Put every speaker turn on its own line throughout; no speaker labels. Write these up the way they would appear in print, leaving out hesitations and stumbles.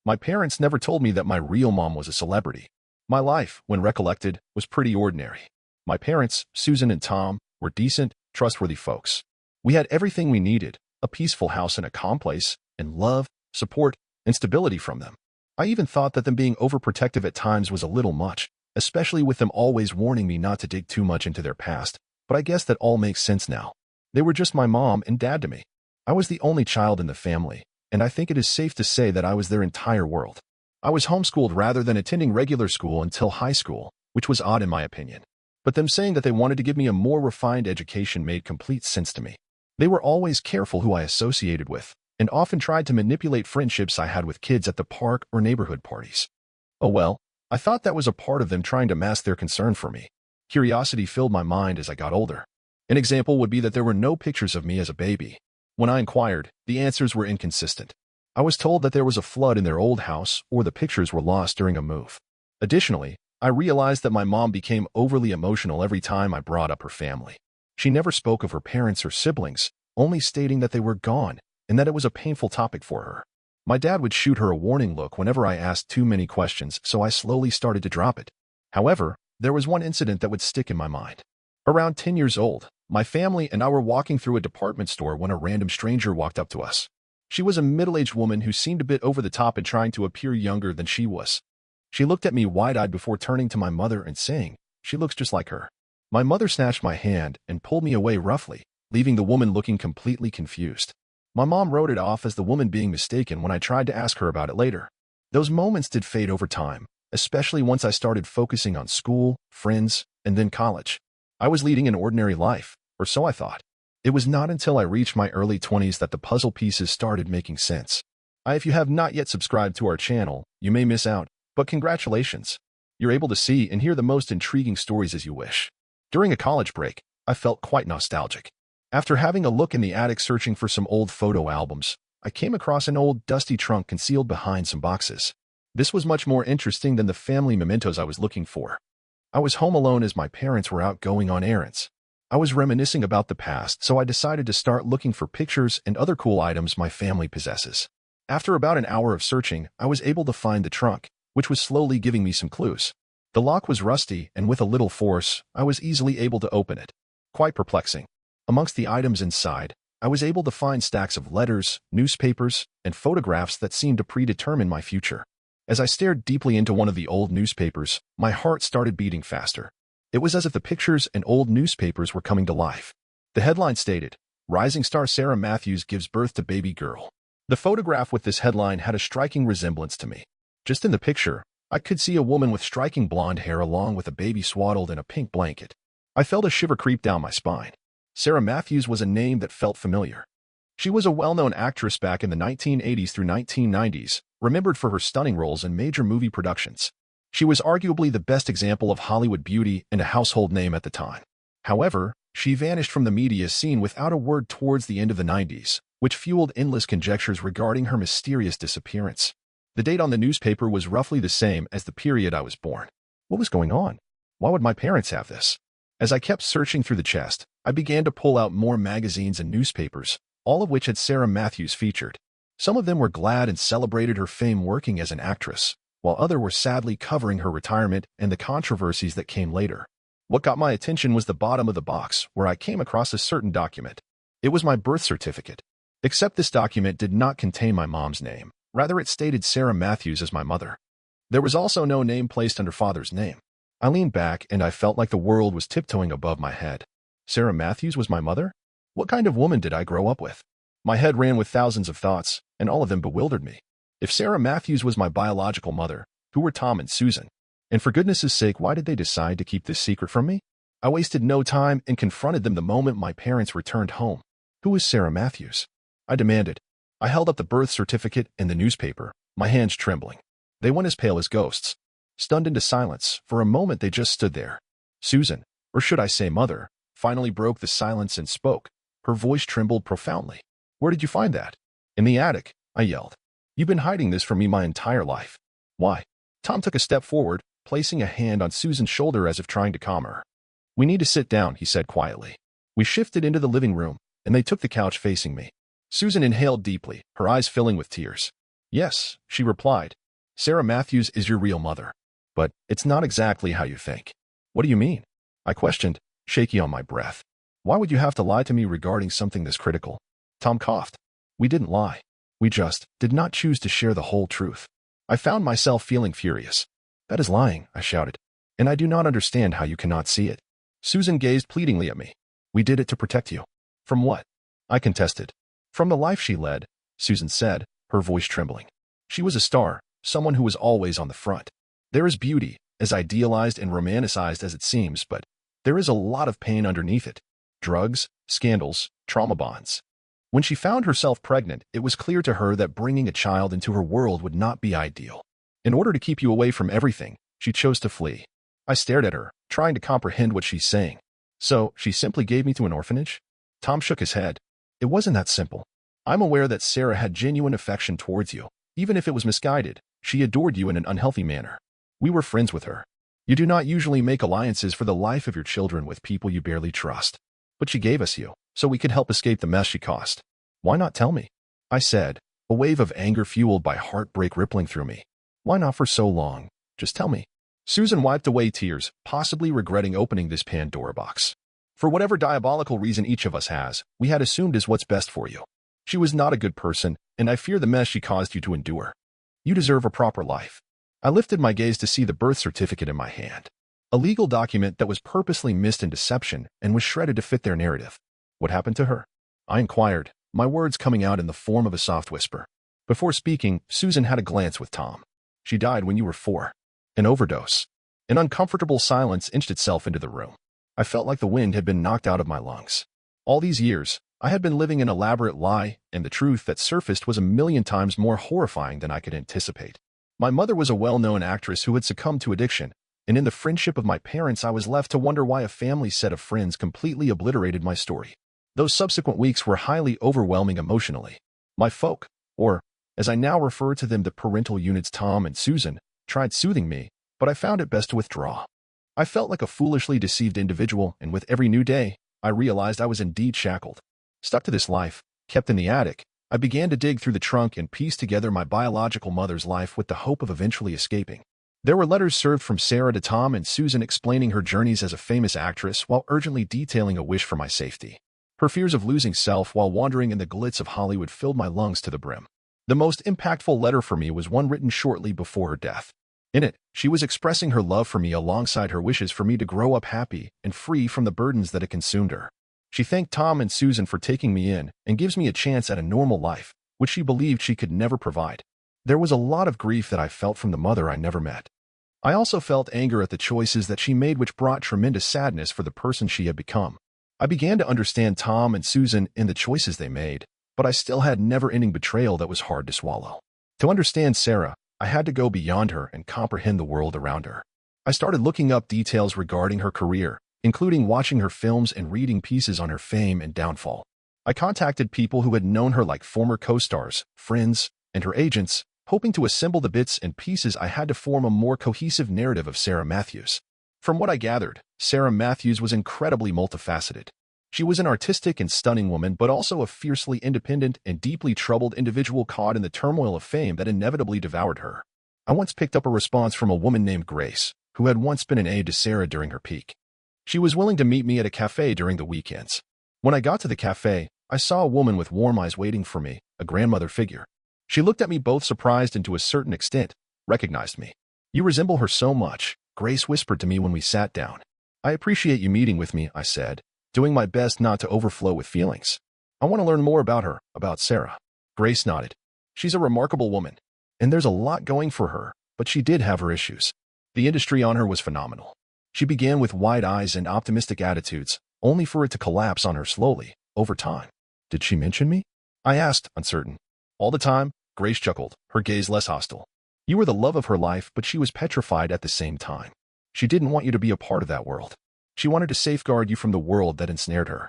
My parents never told me that my real mom was a celebrity. My life, when recollected, was pretty ordinary. My parents, Susan and Tom, were decent, trustworthy folks. We had everything we needed, a peaceful house and a calm place, and love, support, and stability from them. I even thought that them being overprotective at times was a little much, especially with them always warning me not to dig too much into their past, but I guess that all makes sense now. They were just my mom and dad to me. I was the only child in the family, and I think it is safe to say that I was their entire world. I was homeschooled rather than attending regular school until high school, which was odd in my opinion. But them saying that they wanted to give me a more refined education made complete sense to me. They were always careful who I associated with, and often tried to manipulate friendships I had with kids at the park or neighborhood parties. Oh well, I thought that was a part of them trying to mask their concern for me. Curiosity filled my mind as I got older. An example would be that there were no pictures of me as a baby. When I inquired, the answers were inconsistent. I was told that there was a flood in their old house or the pictures were lost during a move. Additionally, I realized that my mom became overly emotional every time I brought up her family. She never spoke of her parents or siblings, only stating that they were gone and that it was a painful topic for her. My dad would shoot her a warning look whenever I asked too many questions, so I slowly started to drop it. However, there was one incident that would stick in my mind. Around 10 years old, my family and I were walking through a department store when a random stranger walked up to us. She was a middle-aged woman who seemed a bit over the top and trying to appear younger than she was. She looked at me wide-eyed before turning to my mother and saying, "She looks just like her." My mother snatched my hand and pulled me away roughly, leaving the woman looking completely confused. My mom wrote it off as the woman being mistaken when I tried to ask her about it later. Those moments did fade over time, especially once I started focusing on school, friends, and then college. I was leading an ordinary life, or so I thought. It was not until I reached my early 20s that the puzzle pieces started making sense. If you have not yet subscribed to our channel, you may miss out, but congratulations. You're able to see and hear the most intriguing stories as you wish. During a college break, I felt quite nostalgic. After having a look in the attic searching for some old photo albums, I came across an old dusty trunk concealed behind some boxes. This was much more interesting than the family mementos I was looking for. I was home alone as my parents were out going on errands. I was reminiscing about the past, so I decided to start looking for pictures and other cool items my family possesses. After about an hour of searching, I was able to find the trunk, which was slowly giving me some clues. The lock was rusty, and with a little force, I was easily able to open it. Quite perplexing. Amongst the items inside, I was able to find stacks of letters, newspapers, and photographs that seemed to predetermine my future. As I stared deeply into one of the old newspapers, my heart started beating faster. It was as if the pictures and old newspapers were coming to life. The headline stated, "Rising star Sarah Matthews gives birth to baby girl." The photograph with this headline had a striking resemblance to me. Just in the picture, I could see a woman with striking blonde hair along with a baby swaddled in a pink blanket. I felt a shiver creep down my spine. Sarah Matthews was a name that felt familiar. She was a well-known actress back in the 1980s through 1990s, remembered for her stunning roles in major movie productions. She was arguably the best example of Hollywood beauty and a household name at the time. However, she vanished from the media scene without a word towards the end of the 90s, which fueled endless conjectures regarding her mysterious disappearance. The date on the newspaper was roughly the same as the period I was born. What was going on? Why would my parents have this? As I kept searching through the chest, I began to pull out more magazines and newspapers, all of which had Sarah Matthews featured. Some of them were glad and celebrated her fame working as an actress, while others were sadly covering her retirement and the controversies that came later. What got my attention was the bottom of the box, where I came across a certain document. It was my birth certificate. Except this document did not contain my mom's name. Rather, it stated Sarah Matthews as my mother. There was also no name placed under father's name. I leaned back and I felt like the world was tiptoeing above my head. Sarah Matthews was my mother? What kind of woman did I grow up with? My head ran with thousands of thoughts, and all of them bewildered me. If Sarah Matthews was my biological mother, who were Tom and Susan? And for goodness' sake, why did they decide to keep this secret from me? I wasted no time and confronted them the moment my parents returned home. Who is Sarah Matthews? I demanded. I held up the birth certificate and the newspaper, my hands trembling. They went as pale as ghosts. Stunned into silence, for a moment they just stood there. Susan, or should I say mother, finally broke the silence and spoke. Her voice trembled profoundly. "Where did you find that?" "In the attic," I yelled. "You've been hiding this from me my entire life." "Why?" Tom took a step forward, placing a hand on Susan's shoulder as if trying to calm her. "We need to sit down," he said quietly. We shifted into the living room, and they took the couch facing me. Susan inhaled deeply, her eyes filling with tears. Yes, she replied. Sarah Matthews is your real mother. But it's not exactly how you think. What do you mean? I questioned, shaky on my breath. Why would you have to lie to me regarding something this critical? Tom coughed. We didn't lie. We just did not choose to share the whole truth. I found myself feeling furious. That is lying, I shouted. And I do not understand how you cannot see it. Susan gazed pleadingly at me. We did it to protect you. From what? I contested. From the life she led, Susan said, her voice trembling. She was a star, someone who was always on the front. There is beauty, as idealized and romanticized as it seems, but there is a lot of pain underneath it. Drugs, scandals, trauma bonds. When she found herself pregnant, it was clear to her that bringing a child into her world would not be ideal. In order to keep you away from everything, she chose to flee. I stared at her, trying to comprehend what she's saying. So, she simply gave me to an orphanage? Tom shook his head. It wasn't that simple. I'm aware that Sarah had genuine affection towards you. Even if it was misguided, she adored you in an unhealthy manner. We were friends with her. You do not usually make alliances for the life of your children with people you barely trust. But she gave us you, so we could help escape the mess she caused. Why not tell me? I said, a wave of anger fueled by heartbreak rippling through me. Why not for so long? Just tell me. Susan wiped away tears, possibly regretting opening this Pandora box. For whatever diabolical reason each of us has, we had assumed is what's best for you. She was not a good person, and I fear the mess she caused you to endure. You deserve a proper life. I lifted my gaze to see the birth certificate in my hand. A legal document that was purposely missed in deception and was shredded to fit their narrative. What happened to her? I inquired, my words coming out in the form of a soft whisper. Before speaking, Susan had a glance with Tom. She died when you were 4. An overdose. An uncomfortable silence inched itself into the room. I felt like the wind had been knocked out of my lungs. All these years, I had been living an elaborate lie, and the truth that surfaced was a million times more horrifying than I could anticipate. My mother was a well-known actress who had succumbed to addiction, and in the friendship of my parents I was left to wonder why a family set of friends completely obliterated my story. Those subsequent weeks were highly overwhelming emotionally. My folk, or, as I now refer to them, the parental units Tom and Susan, tried soothing me, but I found it best to withdraw. I felt like a foolishly deceived individual, and with every new day, I realized I was indeed shackled. Stuck to this life, kept in the attic, I began to dig through the trunk and piece together my biological mother's life with the hope of eventually escaping. There were letters served from Sarah to Tom and Susan explaining her journeys as a famous actress while urgently detailing a wish for my safety. Her fears of losing self while wandering in the glitz of Hollywood filled my lungs to the brim. The most impactful letter for me was one written shortly before her death. In it, she was expressing her love for me alongside her wishes for me to grow up happy and free from the burdens that had consumed her. She thanked Tom and Susan for taking me in and gives me a chance at a normal life, which she believed she could never provide. There was a lot of grief that I felt from the mother I never met. I also felt anger at the choices that she made, which brought tremendous sadness for the person she had become. I began to understand Tom and Susan in the choices they made, but I still had never-ending betrayal that was hard to swallow. To understand Sarah, I had to go beyond her and comprehend the world around her. I started looking up details regarding her career, including watching her films and reading pieces on her fame and downfall. I contacted people who had known her, like former co-stars, friends, and her agents, hoping to assemble the bits and pieces I had to form a more cohesive narrative of Sarah Matthews. From what I gathered, Sarah Matthews was incredibly multifaceted. She was an artistic and stunning woman, but also a fiercely independent and deeply troubled individual caught in the turmoil of fame that inevitably devoured her. I once picked up a response from a woman named Grace, who had once been an aide to Sarah during her peak. She was willing to meet me at a cafe during the weekends. When I got to the cafe, I saw a woman with warm eyes waiting for me, a grandmother figure. She looked at me both surprised and to a certain extent, recognized me. "You resemble her so much," Grace whispered to me when we sat down. "I appreciate you meeting with me," I said, doing my best not to overflow with feelings. "I want to learn more about her, about Sarah." Grace nodded. "She's a remarkable woman, and there's a lot going for her, but she did have her issues. The industry on her was phenomenal. She began with wide eyes and optimistic attitudes, only for it to collapse on her slowly, over time." "Did she mention me?" I asked, uncertain. "All the time," Grace chuckled, her gaze less hostile. "You were the love of her life, but she was petrified at the same time. She didn't want you to be a part of that world. She wanted to safeguard you from the world that ensnared her."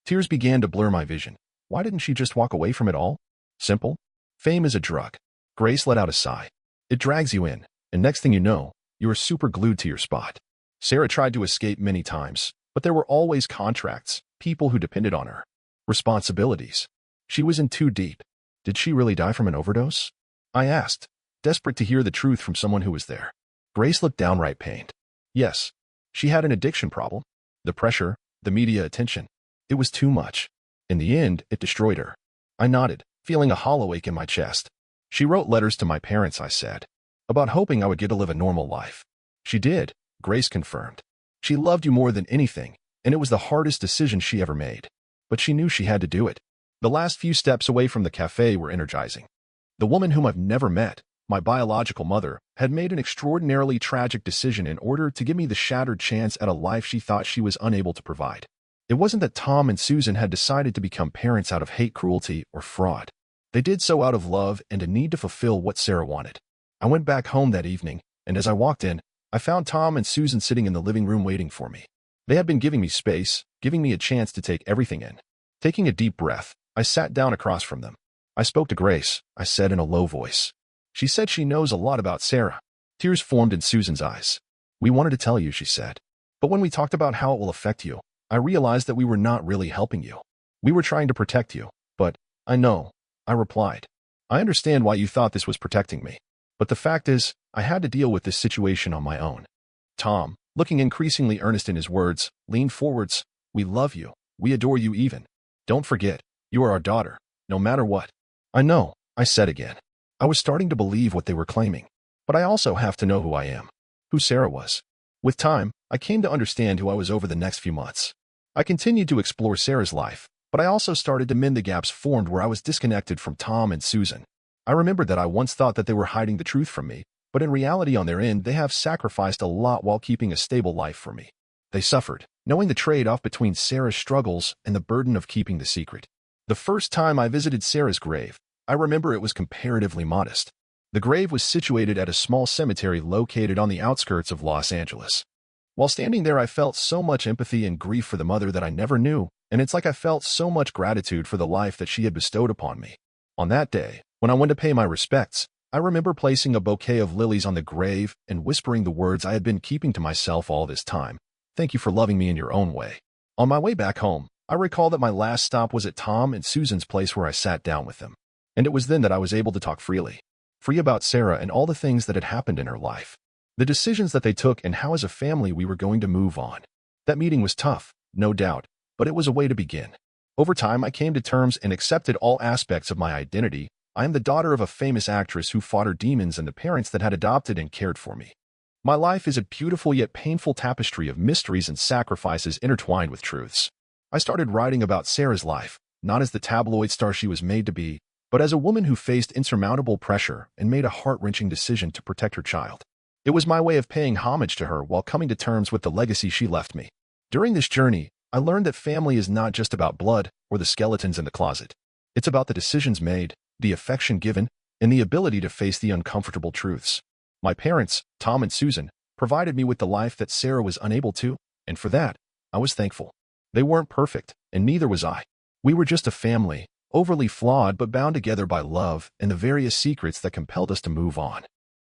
Tears began to blur my vision. Why didn't she just walk away from it all? Simple. Fame is a drug. Grace let out a sigh. It drags you in, and next thing you know, you are super glued to your spot. Sarah tried to escape many times, but there were always contracts, people who depended on her, responsibilities. She was in too deep. Did she really die from an overdose? I asked, desperate to hear the truth from someone who was there. Grace looked downright pained. Yes, she had an addiction problem. The pressure, the media attention. It was too much. In the end, it destroyed her. I nodded, feeling a hollow ache in my chest. She wrote letters to my parents, I said, about hoping I would get to live a normal life. She did, Grace confirmed. She loved you more than anything, and it was the hardest decision she ever made. But she knew she had to do it. The last few steps away from the cafe were energizing. The woman whom I've never met, my biological mother, had made an extraordinarily tragic decision in order to give me the shattered chance at a life she thought she was unable to provide. It wasn't that Tom and Susan had decided to become parents out of hate, cruelty, or fraud. They did so out of love and a need to fulfill what Sarah wanted. I went back home that evening, and as I walked in, I found Tom and Susan sitting in the living room waiting for me. They had been giving me space, giving me a chance to take everything in. Taking a deep breath, I sat down across from them. I spoke to Grace, I said in a low voice. She said she knows a lot about Sarah. Tears formed in Susan's eyes. We wanted to tell you, she said. But when we talked about how it will affect you, I realized that we were not really helping you. We were trying to protect you. But, I know, I replied. I understand why you thought this was protecting me. But the fact is, I had to deal with this situation on my own. Tom, looking increasingly earnest in his words, leaned forwards. We love you. We adore you even. Don't forget, you are our daughter, no matter what. I know, I said again. I was starting to believe what they were claiming. But I also have to know who I am. Who Sarah was. With time, I came to understand who I was over the next few months. I continued to explore Sarah's life, but I also started to mend the gaps formed where I was disconnected from Tom and Susan. I remembered that I once thought that they were hiding the truth from me, but in reality on their end they have sacrificed a lot while keeping a stable life for me. They suffered, knowing the trade-off between Sarah's struggles and the burden of keeping the secret. The first time I visited Sarah's grave, I remember it was comparatively modest. The grave was situated at a small cemetery located on the outskirts of Los Angeles. While standing there, I felt so much empathy and grief for the mother that I never knew, and it's like I felt so much gratitude for the life that she had bestowed upon me. On that day, when I went to pay my respects, I remember placing a bouquet of lilies on the grave and whispering the words I had been keeping to myself all this time. Thank you for loving me in your own way. On my way back home, I recall that my last stop was at Tom and Susan's place where I sat down with them. And it was then that I was able to talk freely. Free about Sarah and all the things that had happened in her life. The decisions that they took and how as a family we were going to move on. That meeting was tough, no doubt, but it was a way to begin. Over time, I came to terms and accepted all aspects of my identity. I am the daughter of a famous actress who fought her demons and the parents that had adopted and cared for me. My life is a beautiful yet painful tapestry of mysteries and sacrifices intertwined with truths. I started writing about Sarah's life, not as the tabloid star she was made to be, but as a woman who faced insurmountable pressure and made a heart-wrenching decision to protect her child. It was my way of paying homage to her while coming to terms with the legacy she left me. During this journey, I learned that family is not just about blood or the skeletons in the closet. It's about the decisions made, the affection given, and the ability to face the uncomfortable truths. My parents, Tom and Susan, provided me with the life that Sarah was unable to, and for that, I was thankful. They weren't perfect, and neither was I. We were just a family, overly flawed but bound together by love and the various secrets that compelled us to move on.